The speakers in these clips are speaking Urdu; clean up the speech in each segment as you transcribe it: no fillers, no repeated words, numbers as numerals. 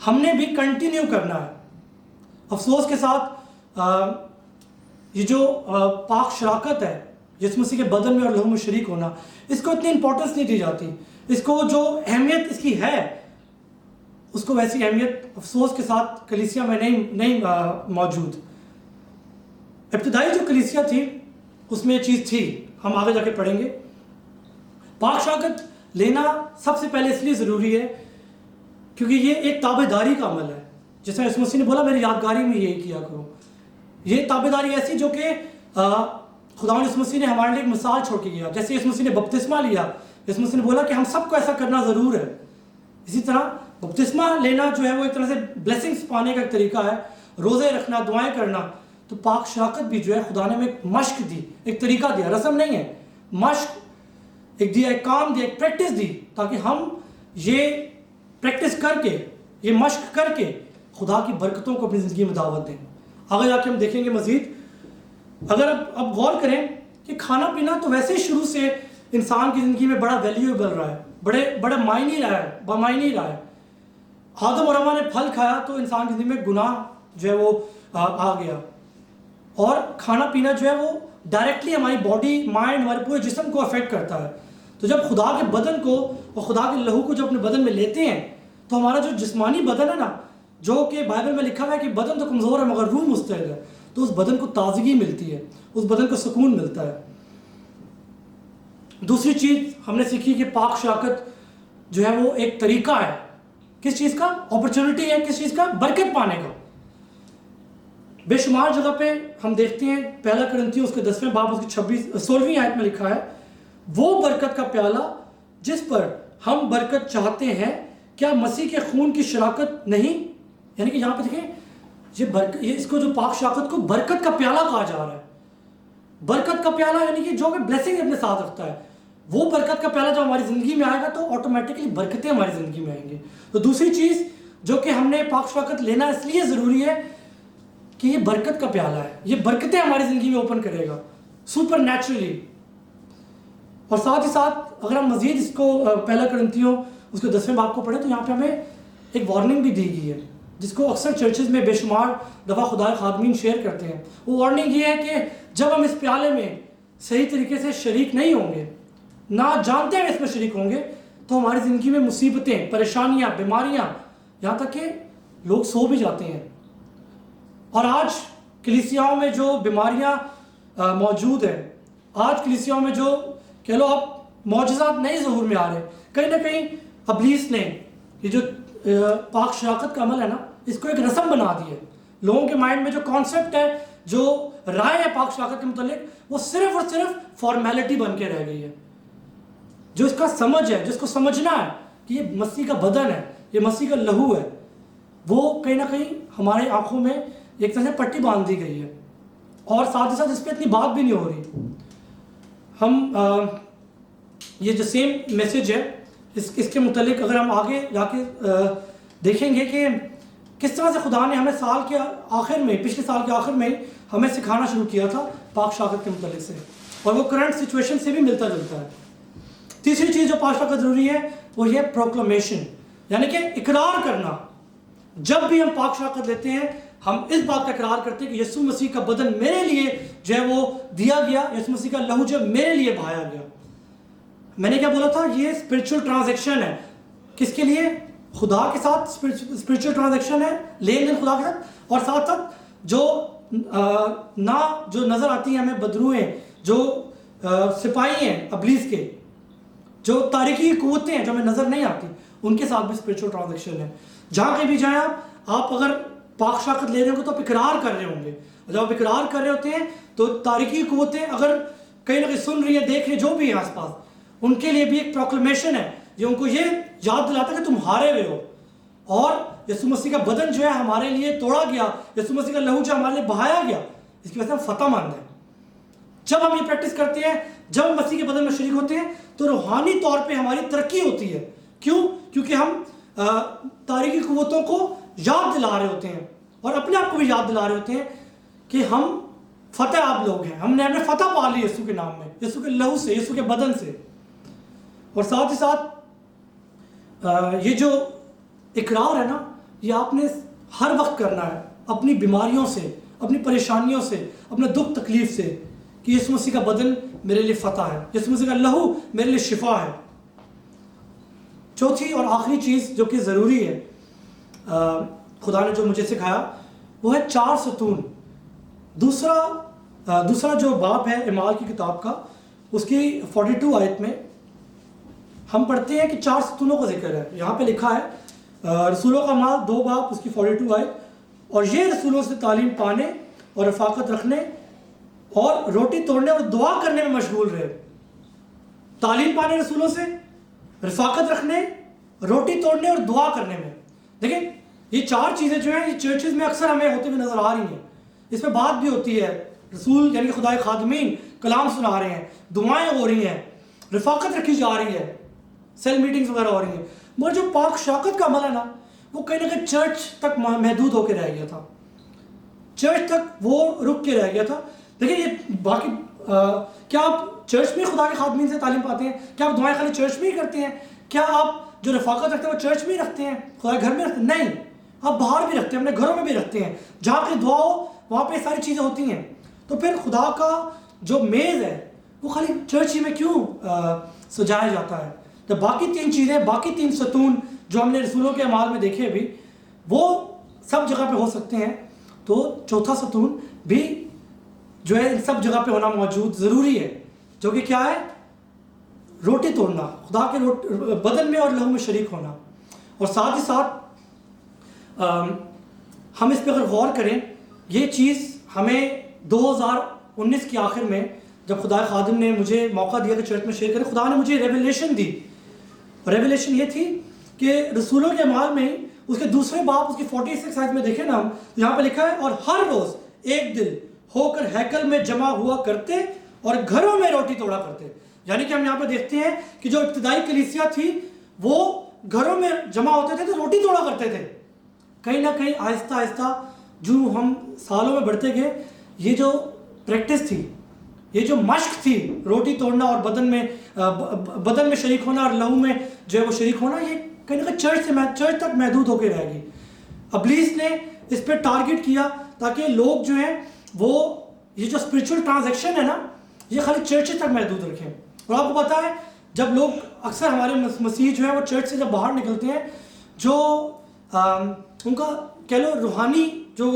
ہم نے بھی کنٹینیو کرنا ہے. افسوس کے ساتھ یہ جو پاک شراکت ہے یسوع مسیح کے بدن میں اور لہو میں شریک ہونا, اس کو اتنی امپورٹنس نہیں دی جاتی. اس کو جو اہمیت اس کی ہے, اس کو ویسی اہمیت افسوس کے ساتھ کلیسیا میں نہیں موجود. ابتدائی جو کلیسیا تھی اس میں یہ چیز تھی, ہم آگے جا کے پڑھیں گے. پاک شراکت لینا سب سے پہلے اس لیے ضروری ہے کیونکہ یہ ایک تابع داری کا عمل ہے. جس میں یسوع مسیح نے بولا میری یادگاری میں یہی کیا کرو. یہ تابع داری ایسی جو کہ خداوند یسوع مسیح نے ہمارے لیے ایک مثال چھوڑ کے گیا. جیسے یسوع مسیح نے بپتسمہ لیا, یسوع مسیح نے بولا کہ ہم سب کو ایسا کرنا ضرور ہے. اسی طرح بپتسمہ لینا جو ہے وہ ایک طرح سے بلیسنگز پانے کا ایک طریقہ ہے. روزے رکھنا, دعائیں کرنا. تو پاک شراکت بھی جو ہے خدا نے ہمیں ایک مشق دی, ایک طریقہ دیا, رسم نہیں ہے, مشق ایک دیا, ایک کام دیا, ایک پریکٹس دی, تاکہ ہم یہ پریکٹس کر کے, یہ مشق کر کے خدا کی برکتوں کو اپنی زندگی میں دعوت دیں. آگے جا کے ہم دیکھیں گے مزید. اگر اب غور کریں کہ کھانا پینا تو ویسے ہی شروع سے انسان کی زندگی میں بڑا ویلیویبل رہا ہے, بڑا معنی رہا ہے, بمعنی رہا ہے. آدم اور حوا نے پھل کھایا تو انسان کی زندگی میں گناہ جو ہے وہ آ گیا, اور کھانا پینا جو ہے وہ ڈائریکٹلی ہماری باڈی, مائنڈ, ہمارے پورے جسم کو افیکٹ کرتا ہے. تو جب خدا کے بدن کو اور خدا کے لہو کو جب اپنے بدن میں لیتے ہیں تو ہمارا جو جسمانی بدن ہے نا, جو کہ بائبل میں لکھا ہوا ہے کہ بدن تو کمزور ہے مگر روح مستعد ہے, تو اس بدن کو تازگی ملتی ہے, اس بدن کو سکون ملتا ہے. دوسری چیز ہم نے سیکھی کہ پاک شراکت جو ہے وہ ایک طریقہ ہے. کس چیز کا؟ اپرچونٹی ہے. کس چیز کا؟ برکت پانے کا. بے شمار جگہ پہ ہم دیکھتے ہیں, پہلا کرنتھیوں اس کے 10ویں باب اس کی 16ویں آیت میں لکھا ہے, وہ برکت کا پیالہ جس پر ہم برکت چاہتے ہیں کیا مسیح کے خون کی شراکت نہیں؟ یعنی کہ یہاں پہ دیکھیں یہ اس کو جو پاک شراکت کو برکت کا پیالہ کہا جا رہا ہے. برکت کا پیالہ یعنی کہ جو ہمیں بلیسنگ اپنے ساتھ رکھتا ہے, وہ برکت کا پیالہ جب ہماری زندگی میں آئے گا تو آٹومیٹکلی برکتیں ہماری زندگی میں آئیں گے. تو دوسری چیز جو کہ ہم نے پاک شراکت لینا اس لیے ضروری ہے کہ یہ برکت کا پیالہ ہے, یہ برکتیں ہماری زندگی میں اوپن کرے گا سپر نیچرلی. اور ساتھ ہی ساتھ اگر ہم مزید اس کو پہلا کرنتھیوں اس کے 10ویں باب کو پڑھیں تو یہاں پہ ہمیں ایک وارننگ بھی دی گئی ہے, جس کو اکثر چرچز میں بے شمار دفعہ خدا خادمین شیئر کرتے ہیں. وہ وارننگ یہ ہے کہ جب ہم اس پیالے میں صحیح طریقے سے شریک نہیں ہوں گے, نہ جانتے ہوئے اس میں شریک ہوں گے, تو ہماری زندگی میں مصیبتیں, پریشانیاں, بیماریاں, یہاں تک کہ لوگ سو بھی جاتے ہیں. اور آج کلیسیاؤں میں جو بیماریاں موجود ہیں, آج کلیسیاؤں میں جو کہہ لو اب معجزات نئے ظہور میں آ رہے ہیں, کہیں نہ کہیں ابلیس نے یہ جو پاک شراکت کا عمل ہے نا, اس کو ایک رسم بنا دی ہے. لوگوں کے مائنڈ میں جو کانسیپٹ ہے, جو رائے ہے پاک شراکت کے متعلق, وہ صرف اور صرف فارمیلٹی بن کے رہ گئی ہے. جو اس کا سمجھ ہے, جس کو سمجھنا ہے کہ یہ مسیح کا بدن ہے, یہ مسیح کا لہو ہے, وہ کہیں نہ کہیں ہمارے آنکھوں میں ایک طرح سے پٹی باندھ دی گئی ہے. اور ساتھ ہی ساتھ اس پہ اتنی بات بھی نہیں ہو رہی. ہم یہ جو سیم میسج ہے اس کے متعلق اگر ہم آگے جا کے دیکھیں گے کہ کس طرح سے خدا نے ہمیں سال کے آخر میں, پچھلے سال کے آخر میں ہمیں سکھانا شروع کیا تھا پاک شراکت کے متعلق سے, اور وہ کرنٹ سچویشن سے بھی ملتا جلتا ہے. تیسری چیز جو پاک شراکت ضروری ہے وہ یہ پروکلمیشن, یعنی کہ اقرار کرنا. جب بھی ہم پاک شراکت لیتے ہیں ہم اس بات کا اقرار کرتے ہیں کہ یسوع مسیح کا بدن میرے لیے جو ہے وہ دیا گیا, یسوع مسیح کا لہو جو میرے لیے بہایا گیا. میں نے کیا بولا تھا, یہ اسپرچل ٹرانزیکشن ہے. کس کے لیے؟ خدا کے ساتھ اسپرچل ٹرانزیکشن ہے, لین دین خدا کے ساتھ. اور ساتھ ساتھ جو نظر آتی ہیں ہمیں بدروہیں, جو سپاہی ہیں ابلیس کے, جو تاریکی قوتیں ہیں جو ہمیں نظر نہیں آتی, ان کے ساتھ بھی اسپرچل ٹرانزیکشن ہے. جہاں کہیں بھی جائیں آپ اگر پاک شراکت لے رہے ہوں گے تو آپ اقرار کر رہے ہوں گے. جب آپ اقرار کر رہے ہوتے ہیں تو تاریکی قوتیں اگر کہیں نہ کہیں سن رہی ہیں, دیکھ رہی ہیں, جو بھی ہے آس پاس, ان کے لیے بھی ایک پروکلمیشن ہے جو ان کو یہ یاد دلاتا ہے کہ تم ہارے ہوئے ہو, اور یسوع مسیح کا بدن جو ہے ہمارے لیے توڑا گیا, یسوع مسیح کا لہو جو ہمارے لیے بہایا گیا, اس کی وجہ سے ہم فتح مند ہیں. جب ہم یہ پریکٹس کرتے ہیں, جب ہم مسیح کے بدن میں شریک ہوتے ہیں, تو روحانی طور پہ ہماری ترقی ہوتی ہے. کیوں؟ کیونکہ ہم تاریکی قوتوں کو یاد دلا رہے ہوتے ہیں, اور اپنے آپ کو بھی یاد دلا رہے ہوتے ہیں کہ ہم فتح یاب لوگ ہیں, ہم نے فتح پا لی یسوع کے نام میں, یسوع کے لہو سے, یسوع کے بدن سے. اور ساتھ ہی ساتھ یہ جو اقرار ہے نا, یہ آپ نے ہر وقت کرنا ہے، اپنی بیماریوں سے، اپنی پریشانیوں سے، اپنے دکھ تکلیف سے، کہ یسوع مسیح کا بدن میرے لیے فتح ہے، یسوع مسیح کا لہو میرے لیے شفا ہے۔ چوتھی اور آخری چیز جو کہ ضروری ہے خدا نے جو مجھے سکھایا وہ ہے 4 ستون۔ دوسرا جو باب ہے اعمال کی کتاب کا، اس کی 42 آیت میں ہم پڑھتے ہیں کہ 4 ستونوں کا ذکر ہے۔ یہاں پہ لکھا ہے رسولوں کا اعمال 2 باب اس کی 42 آیت، اور یہ رسولوں سے تعلیم پانے اور رفاقت رکھنے اور روٹی توڑنے اور دعا کرنے میں مشغول رہے۔ تعلیم پانے رسولوں سے، رفاقت رکھنے، روٹی توڑنے اور دعا کرنے میں۔ دیکھیں یہ 4 چیزیں جو ہیں یہ چرچز میں اکثر ہمیں ہوتے ہوئے نظر آ رہی ہیں۔ اس میں بات بھی ہوتی ہے، رسول یعنی کہ خدا کے خادمین کلام سنا رہے ہیں، دعائیں ہو رہی ہیں، رفاقت رکھی جا رہی ہے، سیل میٹنگز وغیرہ ہو رہی ہیں، مگر جو پاک شاکت کا عمل ہے نا وہ کہیں نہ کہیں چرچ تک محدود ہو کے رہ گیا تھا، چرچ تک وہ رک کے رہ گیا تھا۔ دیکھیں یہ باقی کیا آپ چرچ میں خدا کے خادمین سے تعلیم پاتے ہیں؟ کیا آپ دعائیں خالی چرچ میں ہی کرتے ہیں؟ کیا آپ جو رفاقت رکھتے ہیں وہ چرچ میں ہی رکھتے ہیں، خدا کے گھر میں رکھتے ہیں؟ نہیں، آپ باہر بھی رکھتے ہیں، اپنے گھروں میں بھی رکھتے ہیں، جہاں پہ دعا ہو وہاں پہ ساری چیزیں ہوتی ہیں۔ تو پھر خدا کا جو میز ہے وہ خالی چرچ ہی میں کیوں سجایا جاتا ہے؟ تو باقی 3 چیزیں، باقی 3 ستون جو ہم نے رسولوں کے اعمال میں دیکھے ابھی، وہ سب جگہ پہ ہو سکتے ہیں۔ تو چوتھا ستون بھی جو ہے سب جگہ پہ ہونا موجود ضروری ہے، جو کہ کیا ہے؟ روٹی توڑنا، خدا کے بدن میں اور لہو میں شریک ہونا۔ اور ساتھ ہی ساتھ ہم اس پہ اگر غور کریں، یہ چیز ہمیں 2019 کے آخر میں جب خدا خادم نے مجھے موقع دیا کہ چرچ میں شیئر کرے، خدا نے مجھے ریویلیشن دی۔ ریویلیشن یہ تھی کہ رسولوں کے اعمال میں اس کے دوسرے باب اس کی 46 آیت میں دیکھیں نا ہم، یہاں پہ لکھا ہے اور ہر روز ایک دل ہو کر ہیکل میں جمع ہوا کرتے اور گھروں میں روٹی توڑا کرتے۔ یعنی کہ ہم یہاں پہ دیکھتے ہیں کہ جو ابتدائی کلیسیا تھی وہ گھروں میں جمع ہوتے تھے تو روٹی توڑا کرتے تھے۔ کہیں نہ کہیں آہستہ آہستہ جو ہم سالوں میں بڑھتے گئے، یہ جو پریکٹس تھی، یہ جو مشق تھی روٹی توڑنا اور بدن میں شریک ہونا اور لہو میں جو ہے وہ شریک ہونا، یہ کہیں نہ کہیں چرچ تک محدود ہو کے رہ گئی۔ ابلیس نے اس پہ ٹارگٹ کیا تاکہ لوگ جو ہیں وہ یہ جو اسپرچول ٹرانزیکشن ہے نا یہ خالی چرچ تک محدود رکھیں۔ اور آپ کو پتہ ہے جب لوگ اکثر ہمارے مسیح جو ہے وہ چرچ سے جب باہر نکلتے ہیں، جو ان کا کہہ لو روحانی جو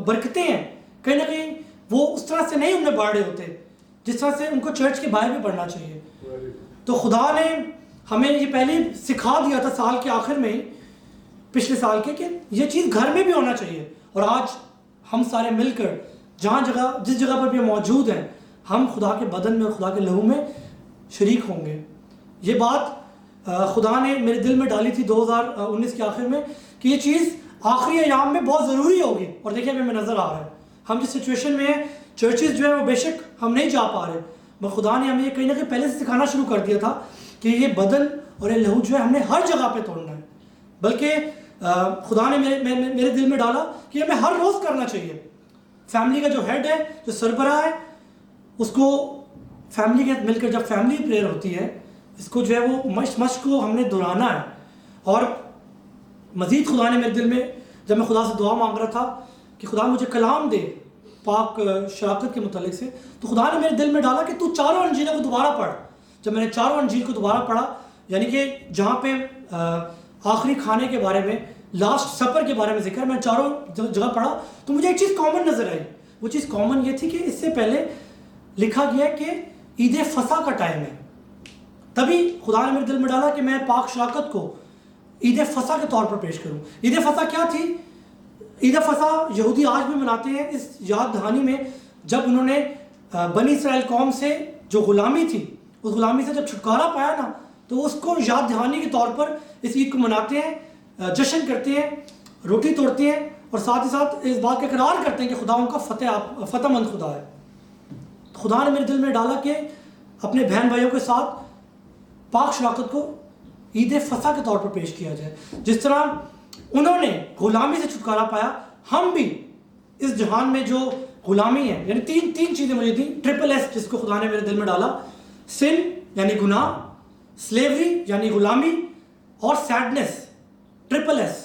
برکتیں ہیں کہیں نہ کہیں وہ اس طرح سے نہیں ان میں بڑھ رہے ہوتے جس طرح سے ان کو چرچ کے باہر بھی پڑھنا چاہیے۔ تو خدا نے ہمیں یہ پہلے سکھا دیا تھا سال کے آخر میں ہی، پچھلے سال کے، کہ یہ چیز گھر میں بھی ہونا چاہیے۔ اور آج ہم سارے مل کر جس جگہ پر بھی موجود ہیں، ہم خدا کے بدن میں اور خدا کے لہو میں شریک ہوں گے۔ یہ بات خدا نے میرے دل میں ڈالی تھی 2019 کے آخر میں کہ یہ چیز آخری ایام میں بہت ضروری ہوگی۔ اور دیکھیں ہمیں نظر آ رہا ہے ہم جس سچویشن میں ہیں، چرچز جو ہے وہ بے شک ہم نہیں جا پا رہے، مگر خدا نے ہمیں یہ کہیں نہ کہیں پہلے سے سکھانا شروع کر دیا تھا کہ یہ بدن اور یہ لہو جو ہے ہم نے ہر جگہ پہ توڑنا ہے۔ بلکہ خدا نے میرے دل میں ڈالا کہ ہمیں ہر روز کرنا چاہیے۔ فیملی کا جو ہیڈ ہے، جو سربراہ ہے، اس کو فیملی کے مل کر جب فیملی پریئر ہوتی ہے، اس کو جو ہے وہ مشق کو ہم نے دہرانا ہے۔ اور مزید خدا نے میرے دل میں جب میں خدا سے دعا مانگ رہا تھا کہ خدا مجھے کلام دے پاک شراکت کے متعلق سے، تو خدا نے میرے دل میں ڈالا کہ تو 4 انجیلوں کو دوبارہ پڑھ۔ جب میں نے 4 انجیل کو دوبارہ پڑھا، یعنی کہ جہاں پہ آخری کھانے کے بارے میں، لاسٹ سپر کے بارے میں ذکر، میں 4 جگہ پڑھا تو مجھے ایک چیز کامن نظر آئی۔ وہ چیز کامن یہ تھی کہ اس سے پہلے لکھا گیا کہ عید فصح کا ٹائم ہے۔ تبھی خدا نے میرے دل میں ڈالا کہ میں پاک شراکت کو عید فصح کے طور پر پیش کروں۔ عید فصح کیا تھی؟ عید فصح یہودی آج بھی مناتے ہیں، اس یاد دہانی میں جب انہوں نے بنی اسرائیل قوم سے جو غلامی تھی، اس غلامی سے جب چھٹکارا پایا نا، تو اس کو یاد دہانی کے طور پر اس عید کو مناتے ہیں، جشن کرتے ہیں، روٹی توڑتے ہیں، اور ساتھ ہی ساتھ اس بات کا اقرار کرتے ہیں کہ خدا ان کا فتح مند خدا ہے۔ خدا نے میرے دل میں ڈالا کہ اپنے بہن بھائیوں کے ساتھ پاک شراکت کو عید فصح کے طور پر پیش کیا جائے۔ جس طرح انہوں نے غلامی سے چھٹکارا پایا، ہم بھی اس جہان میں جو غلامی ہے، یعنی تین چیزیں مجھے دیں، ٹرپل ایس جس کو خدا نے میرے دل میں ڈالا، سن یعنی گناہ، سلیوری یعنی غلامی، اور سیڈنس، ٹرپل ایس۔